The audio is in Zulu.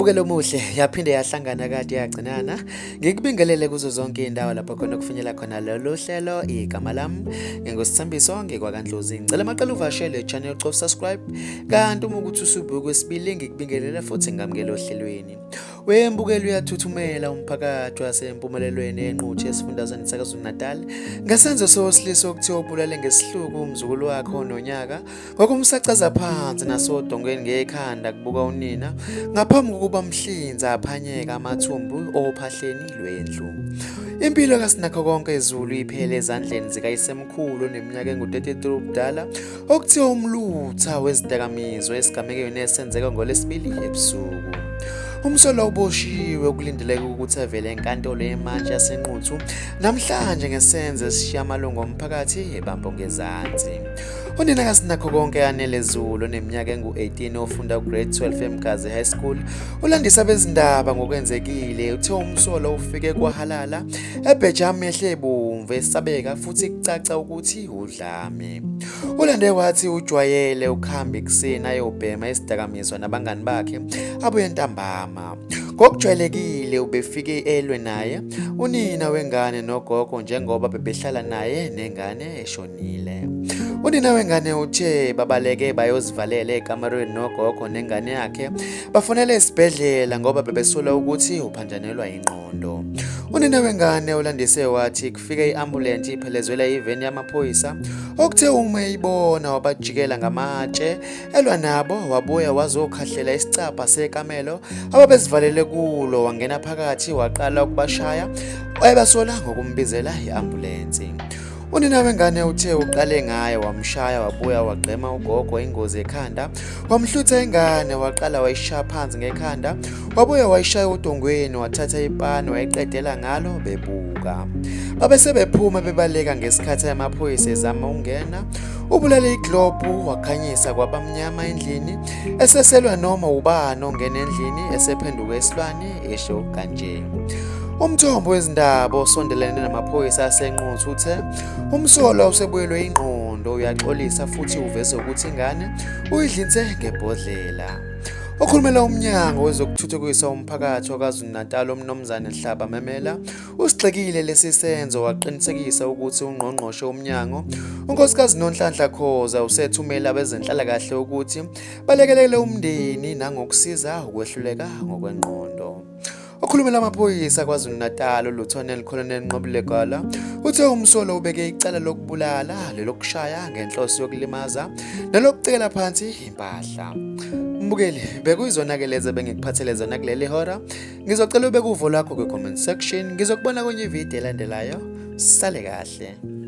Mbukelo omuhle yaphinde yahlangana kade yagcinana ngikubingelele kuzo zonke indawo lapho khona kufinyela khona lolu hlelo igama lami ngingosithambiso ngikwaKandlozi ngicela amaqala uvashele channel cof subscribe kanti uma ukuthi usubuka kwesibili ngikubingelele futhi ngamukela ohlelweni wembukelo uyathuthumela umphakathi wasempumelelweni enquthu esifundazweni saKwaZulu-Natal ngesenzo sosiliso okuthiwa ubulale ngesihluku umzukulu wakhe ononyaka ngokumsacaza phansi nasodongweni ngekhanda kubuka unina ngaphambi kokuba mhlinza aphanyeka amathumbu ophahleni lwendlu. Impilo kaSinakho konke ezulu iphele ezandleni zikayisemkhulu neminyaka engu-33 ubudala okuthiwa umlutha wezidakamizwa esigamekweni nesenzeka ngolesibili ebusuku. Umsolo uboshiwe ukulindeleka ukuthi avele enkantolo yemantshi yasenquthu namhlanje ngesenzo esishiya amalungu omphakathi ebambo ngezansi. Unina kaSinakho konke yanele Zulu neminyaka engu-18 ofunda grade 12 eMgazi High School ulandisa bezindaba ngokwenzekile uthe umsolo ufike kwahalala ebheja amehlo ebomvu esabeka futhi kucaca ukuthi udlame. Ulande wathi ujwayele ukuhamba ekuseni ayobhema isidakamizwa nabangani bakhe abuye ntambama. Ngokujwayelekile ubefike elwe naye unina wengane nogogo njengoba bebehlala naye nengane eshonile. Unina wengane uthe babaleke bayozivalela ekamarweni nogogo nengane yakhe bafonele esibhedlela ngoba bebesola ukuthi uphanjanelwa ingqondo. Unina wengane ulandise wathi kufike iambulance iphelezwela iveni yamaphoyisa okuthe uma eyibona wabajikela ngamatshe elwa nabo wabuya wazokhahlela isicapha sekamelo ababezivalele kulo wangena phakathi waqala ukubashaya wayebasola ngokumbizela iambulance. Unina wengane uthe uqale ngaye wamshaya wabuya wagqema ugogo ingozi ekhanda wamhlutha ingane waqala wayishaya phansi ngekhanda wabuya wayishaya udongweni wathatha ipani wayiqedela ngalo bebuka. Babesebephuma bebaleka ngesikhathi amaphoyisa ezama ungena ubulale iglobu wakhanyisa kwabamnyama endlini eseselwa noma ubani ongena endlini esephenduka esilwane esho kanje. Umthombo wezindaba osondelene namaphoyisa asenquthu uthe umsolo usebuyelwe ingqondo uyaxolisa futhi uveze ukuthi ingane uyidlinze ngebhodlela. Okhulumela umnyango wezokuthuthukisa umphakathi waKwaZulu-Natal umnomzane Hlaba Memela usigxekile lesi senzo waqinisekisa ukuthi ungqongqoshe umnyango unkosikazi Nonhlanhla Khoza usethumela abezenhlalakahle ukuthi balekelele umndeni nangokusiza ukwehluleka ngokwengqondo. Okhulumela amaphoyisa kwaZulu-Natal uLieutenant Colonel Ngebhodlela uthe umsolo ubeke icala lokubulala lelokushaya ngenhloso yokulimaza nelokucekela phansi impahla. Mbukeli bekuyizonakelezo bengikuphathele zona kuleli hora ngizocela ubeke uvo lwakho kwi-comment section ngizokubona kwenye ivideo elandelayo sale kahle.